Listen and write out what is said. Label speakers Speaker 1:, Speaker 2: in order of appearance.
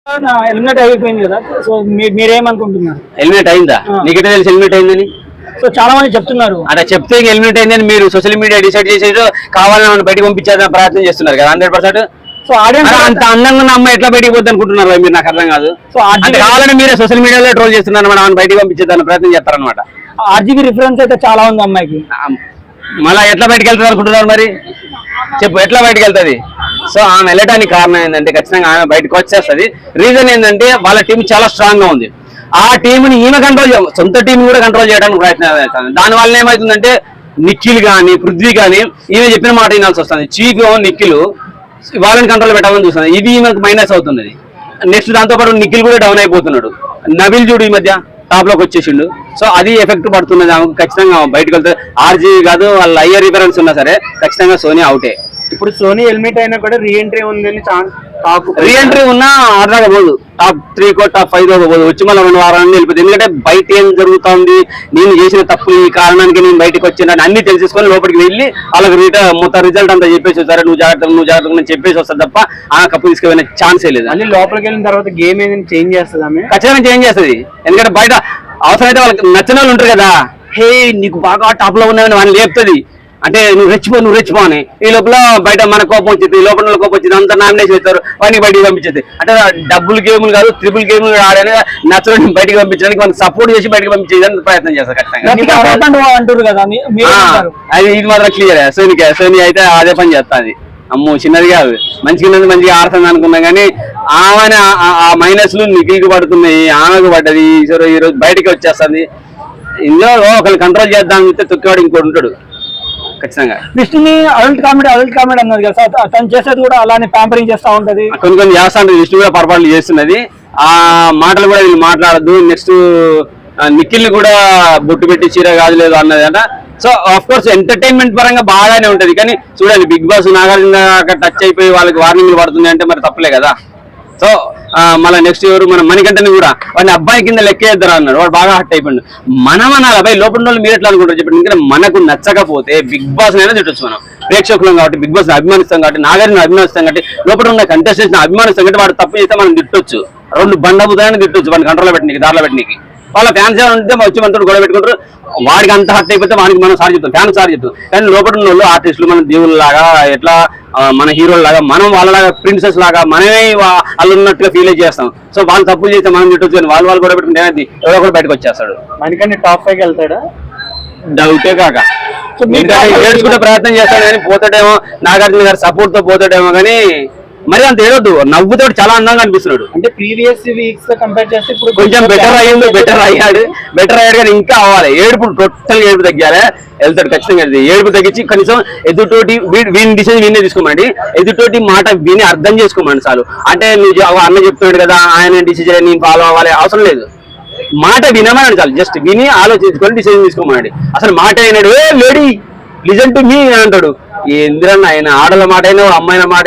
Speaker 1: Helmet అయిపోయింది కదా, so మీరేమనుకుంటున్నారు?
Speaker 2: హెల్మెట్ అయిందా? నీకెట్లా తెలుసు హెల్మెట్ అయిందని?
Speaker 1: సో చాలా మంది చెప్తున్నారు.
Speaker 2: అట్లా చెప్తే హెల్మెట్ అయిందని మీరు సోషల్ మీడియా డిసైడ్ చేసేదో కావాలని బయటకు పంపించేదని ప్రయత్నం చేస్తున్నారు కదా 100%.
Speaker 1: సో ఆడియన్స్
Speaker 2: అంత అందంగా ఉన్న అమ్మాయి ఎట్లా బయటకు పోద్ది అనుకుంటున్నారు మీరు? నాకు అర్థం కాదు. సో అంటే కావాలని మీరే సోషల్ మీడియాలో ట్రోల్ చేస్తున్నారు మేడం, ఆమె బయటకు పంపించేదాన్ని ప్రయత్నం చేస్తారనమాట.
Speaker 1: ఆర్జీబీ రిఫరెన్స్ అయితే చాలా ఉంది అమ్మాయికి.
Speaker 2: మళ్ళీ ఎట్లా బయటకు వెళ్తుంది అనుకుంటున్నారు మరి? చెప్పు, ఎట్లా బయటకు వెళ్తుంది? సో ఆమె వెళ్ళడానికి కారణం ఏంటంటే ఖచ్చితంగా ఆమె బయటకు వచ్చేస్తుంది. రీజన్ ఏంటంటే వాళ్ళ టీం చాలా స్ట్రాంగ్ గా ఉంది. ఆ టీంని ఈమె కంట్రోల్ సొంత టీం కూడా కంట్రోల్ చేయడానికి ప్రయత్నం చేస్తుంది. దానివల్ల ఏమవుతుందంటే నిఖిల్ కానీ పృథ్వీ కానీ ఈమె చెప్పిన మాట వినాల్సి వస్తుంది. చీఫ్ నిఖిల్ వాళ్ళని కంట్రోల్ పెట్టాలని చూస్తుంది. ఇది ఈమెకు మైనస్ అవుతుంది. నెక్స్ట్ దాంతోపాటు నిఖిల్ కూడా డౌన్ అయిపోతున్నాడు. నబిల్ చూడు ఈ మధ్య టాప్ లోకి వచ్చేసిండు. సో అది ఎఫెక్ట్ పడుతున్నది ఆమెకు. ఖచ్చితంగా బయటకు వెళ్తే ఆర్జీ కాదు, వాళ్ళ అయ్యర్ రిఫరెన్స్ ఉన్నా సరే ఖచ్చితంగా సోనీ అవుటే.
Speaker 1: ఇప్పుడు సోనీ హెల్మెట్ అయినా కూడా రీఎంట్రీ ఉందని
Speaker 2: రీఎంట్రీ ఉన్నా ఆడదాకా పోదు, టాప్ 3 కో టాప్ 5 లోకి పోదు. వచ్చి మళ్ళీ 2 వారాన్ని వెళ్ళిపోతుంది. ఎందుకంటే బయట ఏం జరుగుతుంది, నేను చేసిన తప్పు ఈ కారణానికి నేను బయటకు వచ్చిందని అన్ని తెలిసేసుకొని లోపలికి వెళ్ళి వాళ్ళకి మొత్తం రిజల్ట్ అంతా చెప్పేసి వస్తారు. నువ్వు జాగ్రత్తగా చెప్పేసి వస్తుంది తప్ప ఆ కప్పు తీసుకునే ఛాన్సే లేదు.
Speaker 1: అన్ని లోపలికి వెళ్ళిన తర్వాత గేమ్ ఏదైనా చేంజ్ చేస్తుంది ఆమె,
Speaker 2: ఖచ్చితంగా చేంజ్ చేస్తుంది. ఎందుకంటే బయట అవసరమైతే వాళ్ళకి నచ్చిన వాళ్ళు ఉంటారు కదా, హే నీకు బాగా టాప్ లో ఉన్నాయని వాళ్ళని లేపుతుంది. అంటే నువ్వు రెచ్చిపో అని. ఈ లోపల బయట మన కోపం వచ్చింది, లోపల కోపం వచ్చింది, అంతా నామినేషన్ చేస్తారు, వాడిని బయటికి పంపించేది. అంటే డబుల్ గేములు కాదు, ట్రిపుల్ గేములు ఆడని నచ్చని బయటకు పంపించడానికి మనకు సపోర్ట్ చేసి బయటకు పంపించేదానికి ప్రయత్నం చేస్తారు ఖచ్చితంగా.
Speaker 1: అంటారు కదా,
Speaker 2: అది ఇది మాత్రం క్లియర్. సోనీ అయితే అదే పని చేస్తుంది. అమ్మో చిన్నది కాదు, మంచిగా ఆడుతుంది అనుకున్నా కానీ ఆమె ఆ మైనస్లు నిఖిల్కి పడుతున్నాయి, ఆమెకు పడ్డది. ఈ రోజు బయటకి వచ్చేస్తుంది. ఇందులో ఒకళ్ళు కంట్రోల్ చేద్దాం చెప్తే తొక్కేవాడు ఇంకోటి ఉంటాడు ఖచ్చితంగా.
Speaker 1: విష్ణుని అడల్ట్ కామెడీ అన్నారు కదా, తను చేసేది కూడా అలానే ప్యాంపరింగ్ చేస్తా ఉంటది.
Speaker 2: కొన్ని చేస్తా ఉంటుంది. విష్ణు కూడా పొరపాట్లు చేస్తున్నది. ఆ మాటలు కూడా వీళ్ళు మాట్లాడద్దు. నెక్స్ట్ నిఖిల్ కూడా బొట్టు పెట్టి చీర కాదు లేదు అన్నది అంట. సో ఆఫ్ కోర్స్ ఎంటర్టైన్మెంట్ పరంగా బాగానే ఉంటది. కానీ చూడండి, బిగ్ బాస్ నాగార్జున టచ్ అయిపోయి వాళ్ళకి వార్నింగ్లు పడుతుంది అంటే మరి తప్పలే కదా. సో మళ్ళీ నెక్స్ట్ ఎవరు మన మణికంఠని కూడా వాడిని అబ్బాయి కింద లెక్కేద్దరు అన్నాడు. వాడు బాగా హట్ అయిపోయింది. మనం అనాలి అబ్బాయి, లోపల వాళ్ళు మీరు ఎట్లా అనుకుంటారు చెప్పండి. ఎందుకంటే మనకు నచ్చకపోతే బిగ్ బాస్ అయినా తిట్టొచ్చు. మనం ప్రేక్షకులం కాబట్టి బిగ్ బాస్ అభిమానిస్తాం కాబట్టి, నాగారిని అభిమానిస్తాం కాబట్టి, లోపల ఉన్న కంటెస్టెంట్స్ అభిమానిస్తాం కాబట్టి వాడు తప్పు చేస్తే మనం తిట్టొచ్చు. 2 బండబుదాన్ని తిట్టొచ్చు వాడిని కంట్రోల్లో పెట్టడానికి, దారిలో పెట్టడానికి. వాళ్ళ ఫ్యాన్స్ ఉంటే వచ్చి మనతో గొడవ పెట్టుకుంటారు. వాడికి అంత హర్ట్ అయిపోతే వాడికి మనం సారి చెప్తాం, ఫ్యాన్స్ సారి చెప్తాం. కానీ లోపల ఉన్న వాళ్ళు ఆర్టిస్టులు మన దేవుళ్ళలాగా, ఎట్లా మన హీరోల లాగా, మనం వాళ్ళలాగా ప్రిన్సెస్ లాగా మనమే వాళ్ళు ఉన్నట్టుగా ఫీల్ చేస్తాం. సో వాళ్ళు తప్పులు చేస్తే మనం తిట్టొచ్చు. కానీ వాళ్ళు గొడవ పెట్టుకుంటే ఎవరో కూడా బయటకు వచ్చేస్తాడు.
Speaker 1: మనకన్నా టాప్ 5 వెళ్తాడా?
Speaker 2: డౌటే కాక ఏడ్చుకుంటే ప్రయత్నం చేస్తాడు కానీ పోతాడేమో, నాగార్జున గారి సపోర్ట్ తో పోతాడేమో. కానీ మరి అంత ఏడొద్దు, నవ్వుతో చాలా అందంగా అనిపిస్తున్నాడు.
Speaker 1: అంటే ప్రీవియస్ వీక్స్ తో కంపేర్ చేస్తే ఇప్పుడు
Speaker 2: కొంచెం బెటర్ అయ్యాడు కానీ ఇంకా అవ్వాలి. ఏడుపు టోటల్ ఏడుపు తగ్గాలి, వెళ్తాడు ఖచ్చితంగా. ఏడుపు తగ్గించి కనీసం ఎదుటోటి వీని డిసిజన్ వీనే తీసుకోమండి, ఎదుటోటి మాట విని అర్థం చేసుకోమండి చాలు. అంటే నువ్వు అన్న చెప్తున్నాడు కదా ఆయన డిసిజన్ నేను ఫాలో అవ్వాలి అవసరం లేదు. మాట వినమని చాలు, జస్ట్ విని ఆలోచించుకొని డిసిజన్ తీసుకోమండి. అసలు మాట అయినాడు, లేడీ లిజన్ టు మీ అంటాడు. ఏందిరన్న ఆయన ఆడల మాట అయినా అమ్మాయిల మాట